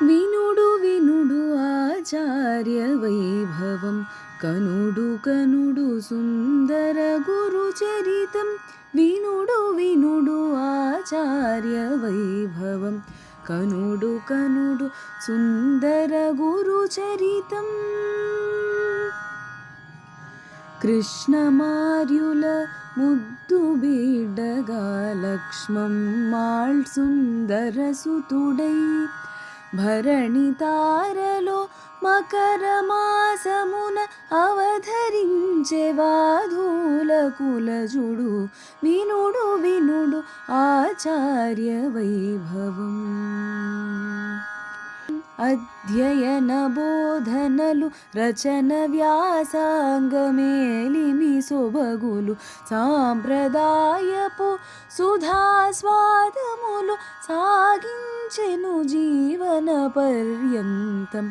వినుడు వినుడు ఆచార్య వైభవం కనుడు కనుడు సుందర గురు చరితం వినుడు వినుడు ఆచార్య వైభవం కనుడు కనుడు సుందర గురు చరితం కృష్ణమార్యుల ముద్దు బిడ్డగా లక్ష్మమ్మాళ్ సుందర సుతుడై భరణి తారలో మకర మాసమున అవధరించే వాధూల కులజుడు వినుడు వినుడు ఆచార్య వైభవం అధ్యయన బోధనలు రచన వ్యాసాంగమేలిమి సొబగులు సాంప్రదాయపు సుధాస్వాదములు సాగించెను జీవన పర్యంతం